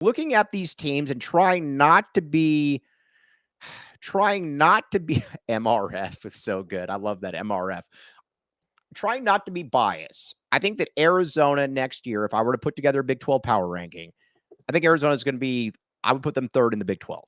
looking at these teams and trying not to be MRF is so good. I love that MRF. Trying not to be biased. I think that Arizona next year, if I were to put together a Big 12 power ranking, I think Arizona is going to be, I would put them third in the Big 12.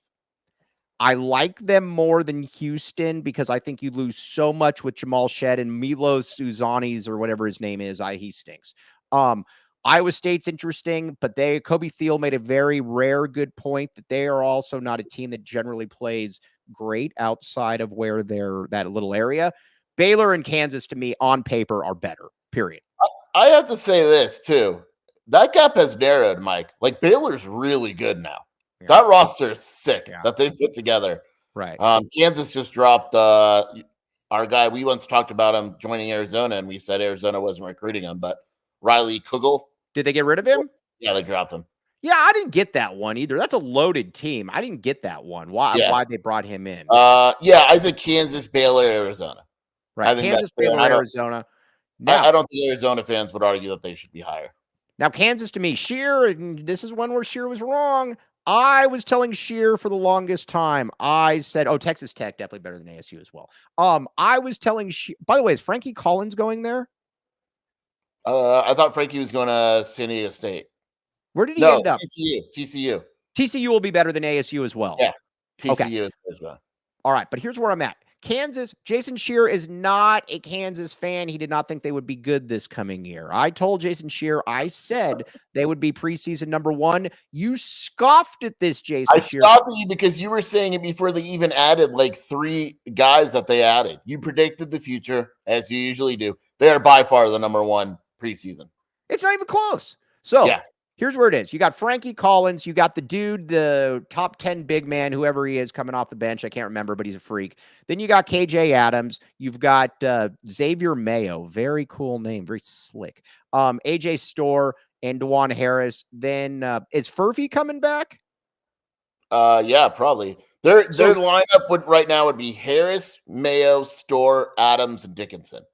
I like them more than Houston because I think you lose so much with Jamal Shed and Milos Uzanis or whatever his name is. He stinks. Iowa State's interesting, but Kobe Thiel made a very rare good point that they are also not a team that generally plays great outside of where they're that little area. Baylor and Kansas, to me, on paper, are better, period. I have to say this, too. That gap has narrowed, Mike. Like, Baylor's really good now. Yeah. That roster is sick that they put together. Right. Kansas just dropped our guy. We once talked about him joining Arizona, and we said Arizona wasn't recruiting him, but Riley Kugel. Did they get rid of him? Yeah, they dropped him. Yeah, I didn't get that one either. That's a loaded team. I didn't get that one. Why they brought him in? Yeah, I think Kansas, Baylor, Arizona. Right, Kansas, Baylor, Arizona. Now, I don't think Arizona fans would argue that they should be higher. Now, Kansas, to me, Shear, and this is one where Shear was wrong. I was telling Shear for the longest time. I said, Texas Tech, definitely better than ASU as well. I was telling Shear, by the way, is Frankie Collins going there? I thought Frankie was going to San Diego State. Where did he end up? TCU. TCU will be better than ASU as well. Yeah, TCU as well. All right, but here's where I'm at. Kansas, Jason Shear is not a Kansas fan. He did not think they would be good this coming year. I told Jason Shear, I said they would be preseason number 1. You scoffed at this, Jason Shear. I scoffed at you because you were saying it before they even added like 3 guys that they added. You predicted the future, as you usually do. They are by far the number 1 preseason. It's not even close. So, here's where it is. You got Frankie Collins. You got the dude, the top 10 big man, whoever he is, coming off the bench. I can't remember, but he's a freak. Then you got KJ Adams. You've got Xavier Mayo. Very cool name. Very slick. AJ Storr and DeJuan Harris. Then is Furphy coming back? Yeah, probably. Their lineup right now would be Harris, Mayo, Storr, Adams, and Dickinson.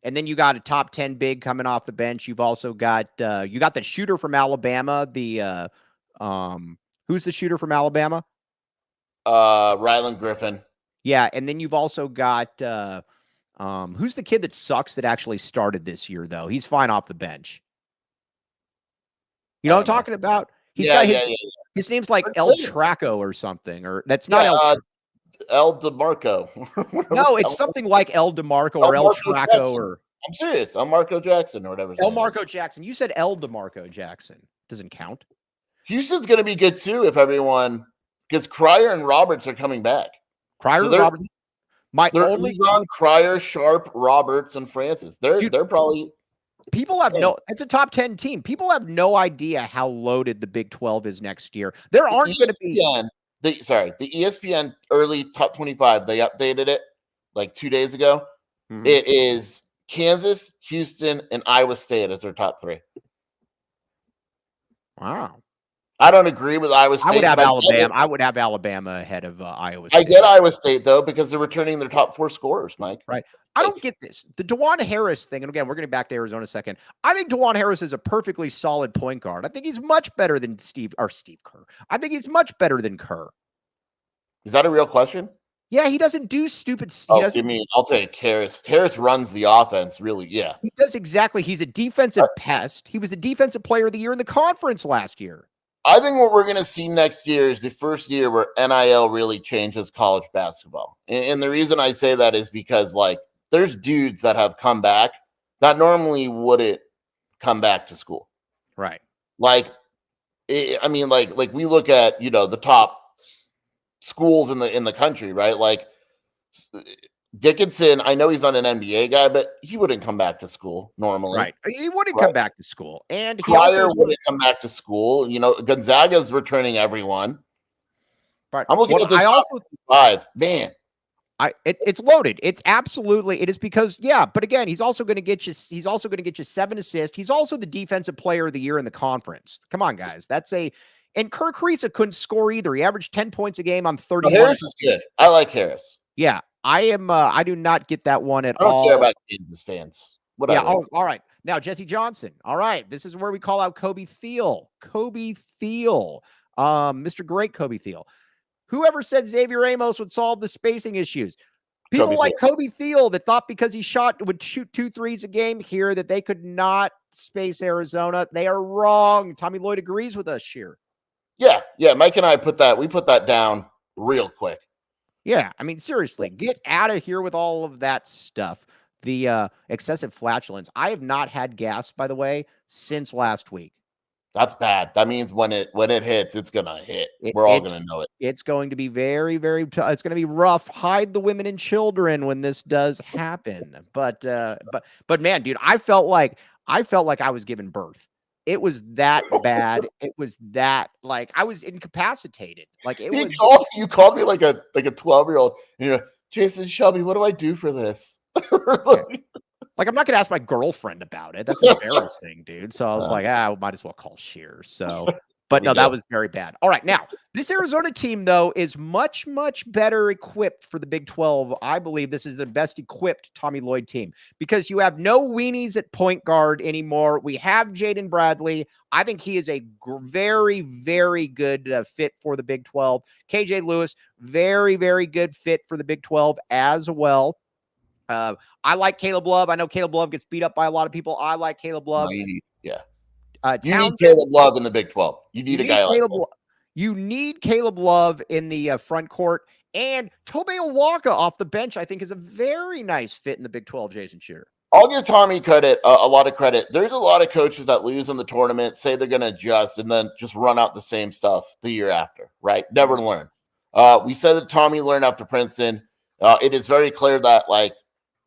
And then you got a top 10 big coming off the bench. You've also got you got the shooter from Alabama. The who's the shooter from Alabama? Ryland Griffin. Yeah, and then you've also got who's the kid that sucks that actually started this year though? He's fine off the bench. You know what I'm talking about? His name's like El Traco or something, or that's not El DeMarco. No, it's something like El DeMarco or El Traco or. I'm serious. El Marco Jackson or whatever. El Marco Jackson. You said El DeMarco Jackson. Doesn't count. Houston's going to be good too if everyone, because Cryer and Roberts are coming back. Cryer and Roberts. They're only on Cryer, Sharp, Roberts, and Francis. They're probably. People have it's a top 10 team. People have no idea how loaded the Big 12 is next year. There aren't going to be. The ESPN early top 25, they updated it like 2 days ago. Mm-hmm. It is Kansas, Houston, and Iowa State as their top 3. Wow. I don't agree with Iowa State. I would have Alabama. I would have Alabama ahead of Iowa State. I get Iowa State, though, because they're returning their top 4 scorers, Mike. Right. I don't get this. The DeJuan Harris thing, and again, we're getting back to Arizona in a second. I think DeJuan Harris is a perfectly solid point guard. I think he's much better than Steve Kerr. I think he's much better than Kerr. Is that a real question? Yeah, he doesn't do stupid. You mean I'll take Harris. Harris runs the offense, really. Yeah, he does exactly. He's a defensive pest. He was the defensive player of the year in the conference last year. I think what we're going to see next year is the first year where NIL really changes college basketball. And the reason I say that is because, like, there's dudes that have come back that normally wouldn't come back to school. Right. Like, I mean, like we look at, the top schools in the country, right? Like Dickinson, I know he's not an NBA guy, but he wouldn't come back to school normally. Right. He wouldn't come back to school. And he also wouldn't come back to school. Gonzaga's returning everyone. But I'm looking at this top 5. Man. It's loaded. It is because, but again, he's also going to get you 7 assists. He's also the defensive player of the year in the conference. Come on, guys. And Kerr Kriisa couldn't score either. He averaged 10 points a game on 31. Harris is good. I like Harris. Yeah. I do not get that one at all. I don't care about Kansas fans. Whatever. Yeah. All right. Now, Jesse Johnson. All right. This is where we call out Kobe Thiel. Mr. Great Kobe Thiel. Whoever said Xavier Amos would solve the spacing issues? People like Kobe Thiel that thought because he would shoot 2 threes a game here that they could not space Arizona. They are wrong. Tommy Lloyd agrees with us here. Yeah. Mike and I put that down real quick. Yeah. I mean, seriously, get out of here with all of that stuff. The excessive flatulence. I have not had gas, by the way, since last week. That's bad. That means when it hits, it's gonna hit. We're all gonna know it. It's going to be very, very tough. It's going to be rough. Hide the women and children when this does happen. But man, dude, I felt like I was giving birth. It was that bad. It was that like I was incapacitated. Like you called me like a 12-year-old. You know, Jason Shelby, what do I do for this? Like, I'm not going to ask my girlfriend about it. That's embarrassing, dude. So I was like, might as well call Shears. So, but no, that was very bad. All right. Now, this Arizona team, though, is much, much better equipped for the Big 12. I believe this is the best equipped Tommy Lloyd team because you have no weenies at point guard anymore. We have Jaden Bradley. I think he is a very, very good fit for the Big 12. KJ Lewis, very, very good fit for the Big 12 as well. I like Caleb Love. I know Caleb Love gets beat up by a lot of people. I like Caleb Love. You need Caleb Love in the Big 12. You need a guy like that. You need Caleb Love in the front court. And Tobe Awaka off the bench, I think, is a very nice fit in the Big 12, Jason Shearer. I'll give Tommy credit, a lot of credit. There's a lot of coaches that lose in the tournament, say they're going to adjust, and then just run out the same stuff the year after, right? Never learn. We said that Tommy learned after Princeton. It is very clear that, like,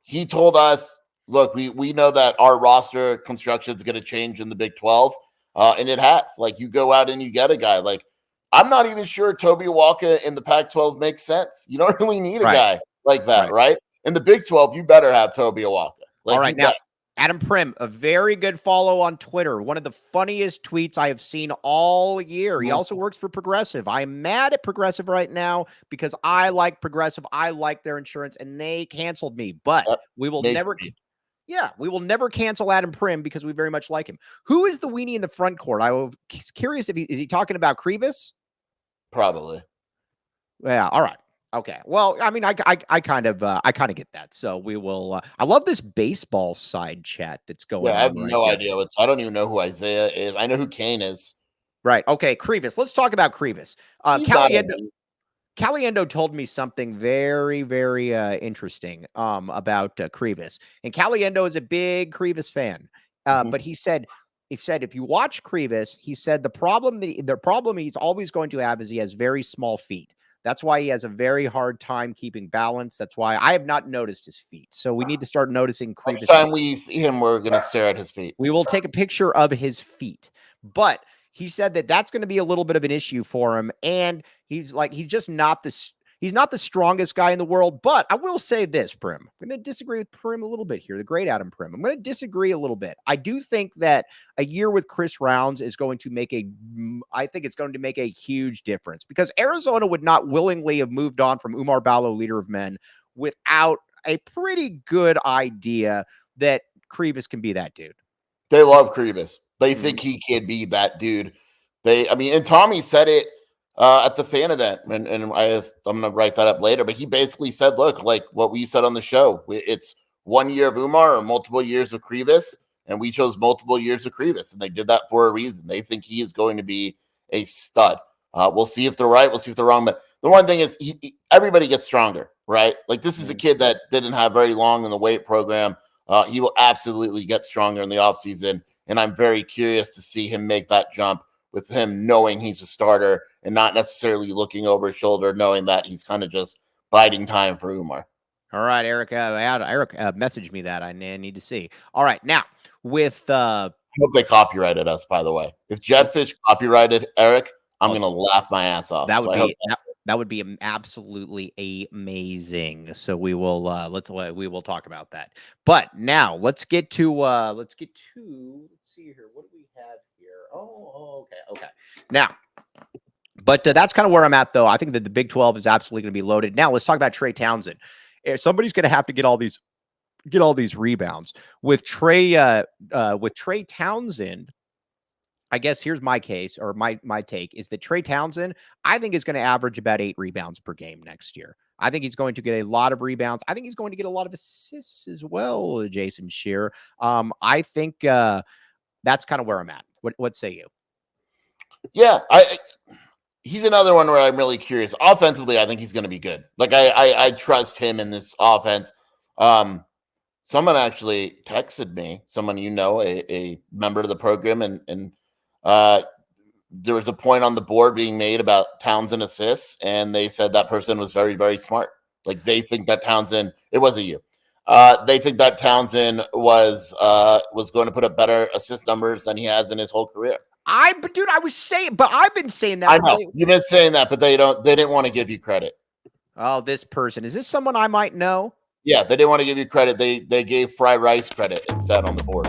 he told us, look, we know that our roster construction is going to change in the Big 12, and it has. Like, you go out and you get a guy. Like, I'm not even sure Tobe Awaka in the Pac-12 makes sense. You don't really need a guy like that, right? In the Big 12, you better have Tobe Awaka. Like, all right, now, Adam Prim, a very good follow on Twitter. One of the funniest tweets I have seen all year. He also works for Progressive. I'm mad at Progressive right now because I like Progressive. I like their insurance, and they canceled me. But we will never cancel Adam Prim because we very much like him. Who is the weenie in the front court? I was curious if is he talking about Krivas? Probably. Yeah. All right. Okay. Well, I mean, I kind of get that. So we will. I love this baseball side chat that's going on. I have no idea. I don't even know who Isaiah is. I know who Kane is. Right. Okay. Krivas. Let's talk about Krivas. Caliendo told me something very, very interesting about Krivas. And Caliendo is a big Krivas fan. But he said if you watch Krivas, he said the problem he's always going to have is he has very small feet. That's why he has a very hard time keeping balance. That's why I have not noticed his feet. So we need to start noticing Krivas. Next time we see him, we're going to stare at his feet. We will take a picture of his feet. But he said that that's going to be a little bit of an issue for him. And he's just not he's not the strongest guy in the world. But I will say this, Prim. I'm going to disagree with Prim a little bit here, the great Adam Prim. I'm going to disagree a little bit. I do think that a year with Chris Rounds is going to make a huge difference because Arizona would not willingly have moved on from Umar Ballo, leader of men, without a pretty good idea that Krivas can be that dude. They love Krivas. They think he can be that dude. And Tommy said it at the fan event, and I'm going to write that up later, but he basically said, look, like what we said on the show, it's 1 year of Umar or multiple years of Krivas, and we chose multiple years of Krivas, and they did that for a reason. They think he is going to be a stud. We'll see if they're right. We'll see if they're wrong. But the one thing is everybody gets stronger, right? Like this is a kid that didn't have very long in the weight program. He will absolutely get stronger in the offseason. And I'm very curious to see him make that jump with him knowing he's a starter and not necessarily looking over his shoulder, knowing that he's kind of just biding time for Umar. All right, Eric. Eric messaged me that I need to see. All right, now with I hope they copyrighted us. By the way, if Jetfish copyrighted Eric, I'm gonna laugh my ass off. That would be absolutely amazing. So we will we will talk about that. But now let's get to let's see here. What do we have here? Okay. Now, but that's kind of where I'm at though. I think that the Big 12 is absolutely going to be loaded. Now let's talk about Trey Townsend. Somebody's going to have to get all these rebounds with Trey Townsend. I guess here's my case, or my take is that Trey Townsend, I think, is going to average about 8 rebounds per game next year. I think he's going to get a lot of rebounds. I think he's going to get a lot of assists as well, Jason Shearer. I think that's kind of where I'm at. What say you? Yeah, he's another one where I'm really curious. Offensively, I think he's going to be good. Like I trust him in this offense. Someone actually texted me, someone a member of the program, and there was a point on the board being made about Townsend assists, and they said that person was very, very smart. Like they think that Townsend, it wasn't you. They think that Townsend was going to put up better assist numbers than he has in his whole career. I've been saying that. I know you've been saying that, but they didn't want to give you credit. Oh, this person, is this someone I might know? Yeah, they didn't want to give you credit. They gave Fry Rice credit instead on the board.